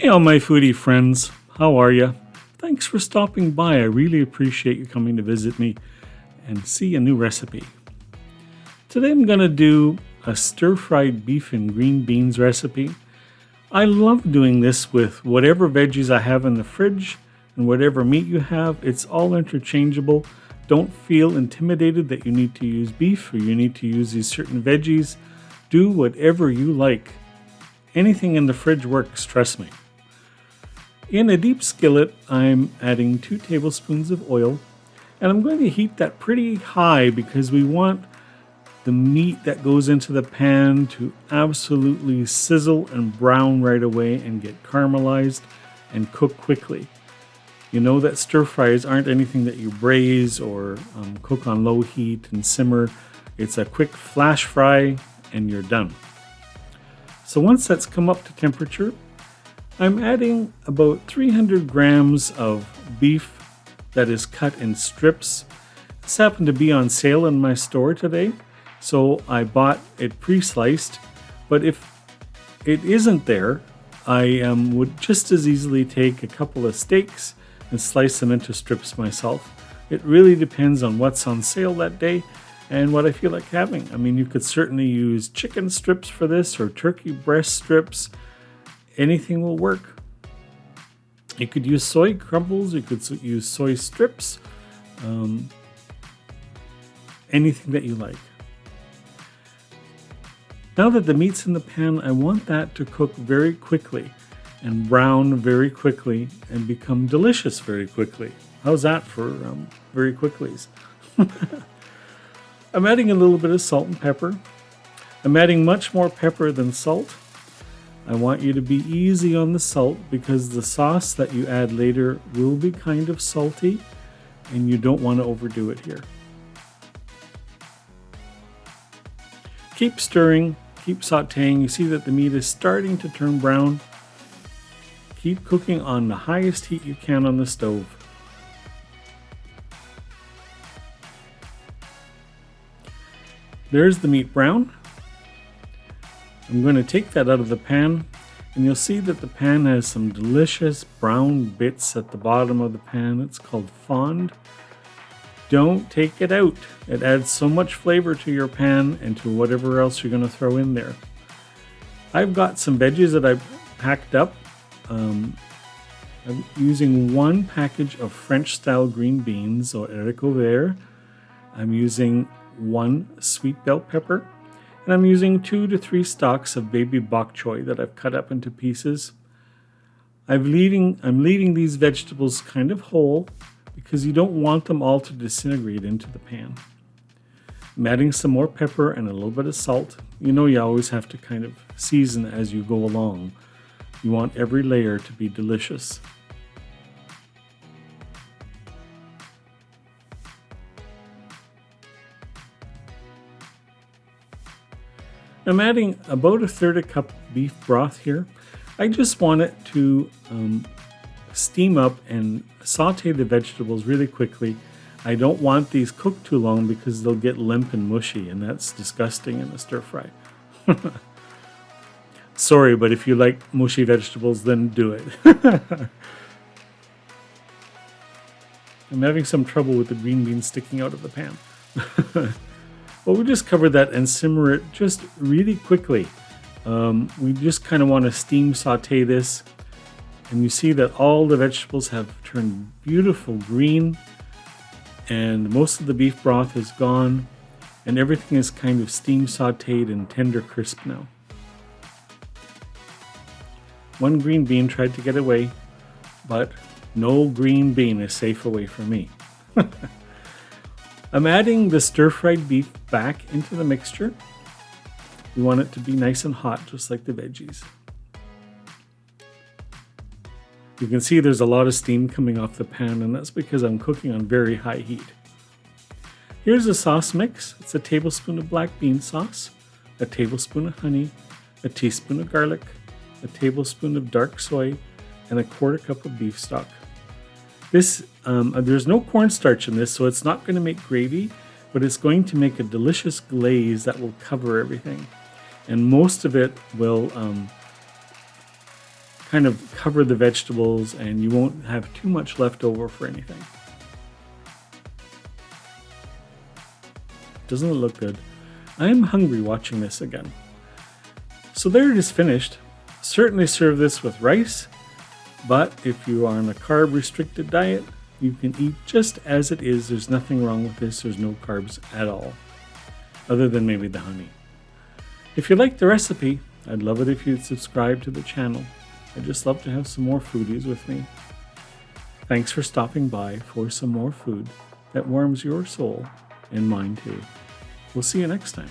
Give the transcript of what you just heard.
Hey, all my foodie friends. How are you? Thanks for stopping by. I really appreciate you coming to visit me and see a new recipe. Today I'm going to do a stir-fried beef and green beans recipe. I love doing this with whatever veggies I have in the fridge and whatever meat you have. It's all interchangeable. Don't feel intimidated that you need to use beef or you need to use these certain veggies. Do whatever you like. Anything in the fridge works, trust me. In a deep skillet, I'm adding 2 tablespoons of oil, and I'm going to heat that pretty high because we want the meat that goes into the pan to absolutely sizzle and brown right away and get caramelized and cook quickly. You know that stir fries aren't anything that you braise or cook on low heat and simmer. It's a quick flash fry and you're done. So once that's come up to temperature, I'm adding about 300 grams of beef that is cut in strips. This happened to be on sale in my store today, so I bought it pre-sliced. But if it isn't there, I would just as easily take a couple of steaks and slice them into strips myself. It really depends on what's on sale that day and what I feel like having. I mean, you could certainly use chicken strips for this or turkey breast strips. Anything will work. You could use soy crumbles, you could use soy strips, anything that you like. Now that the meat's in the pan, I want that to cook very quickly and brown very quickly and become delicious very quickly. How's that for very quicklies? I'm adding a little bit of salt and pepper. I'm adding much more pepper than salt. I want you to be easy on the salt because the sauce that you add later will be kind of salty and you don't want to overdo it here. Keep stirring, keep sauteing. You see that the meat is starting to turn brown. Keep cooking on the highest heat you can on the stove. There's the meat brown. I'm going to take that out of the pan, and you'll see that the pan has some delicious brown bits at the bottom of the pan. It's called fond. Don't take it out. It adds so much flavor to your pan and to whatever else you're going to throw in there. I've got some veggies that I've packed up. I'm using 1 package of French-style green beans, or haricots verts. I'm using 1 sweet bell pepper. And I'm using 2 to 3 stalks of Baby Bok Choy that I've cut up into pieces. I'm leaving these vegetables kind of whole because you don't want them all to disintegrate into the pan. I'm adding some more pepper and a little bit of salt. You know you always have to kind of season as you go along. You want every layer to be delicious. I'm adding about 1/3 cup beef broth here. I just want it to steam up and saute the vegetables really quickly. I don't want these cooked too long because they'll get limp and mushy, and that's disgusting in a stir fry. Sorry, but if you like mushy vegetables, then do it. I'm having some trouble with the green beans sticking out of the pan. Well, we just cover that and simmer it just really quickly. We just kind of want to steam saute this. And you see that all the vegetables have turned beautiful green. And most of the beef broth is gone. And everything is kind of steam sauteed and tender crisp now. 1 green bean tried to get away, but no green bean is safe away from me. I'm adding the stir-fried beef back into the mixture. We want it to be nice and hot, just like the veggies. You can see there's a lot of steam coming off the pan, and that's because I'm cooking on very high heat. Here's a sauce mix. It's a tablespoon of black bean sauce, a tablespoon of honey, a teaspoon of garlic, a tablespoon of dark soy, and a 1/4 cup of beef stock. There's no cornstarch in this, so it's not going to make gravy, but it's going to make a delicious glaze that will cover everything. And most of it will kind of cover the vegetables and you won't have too much left over for anything. Doesn't it look good? I am hungry watching this again. So there it is finished. Certainly serve this with rice, but if you are on a carb restricted diet, you can eat just as it is. There's nothing wrong with this. There's no carbs at all, other than maybe the honey. If you like the recipe, I'd love it if you'd subscribe to the channel. I'd just love to have some more foodies with me. Thanks for stopping by for some more food that warms your soul and mine too. We'll see you next time.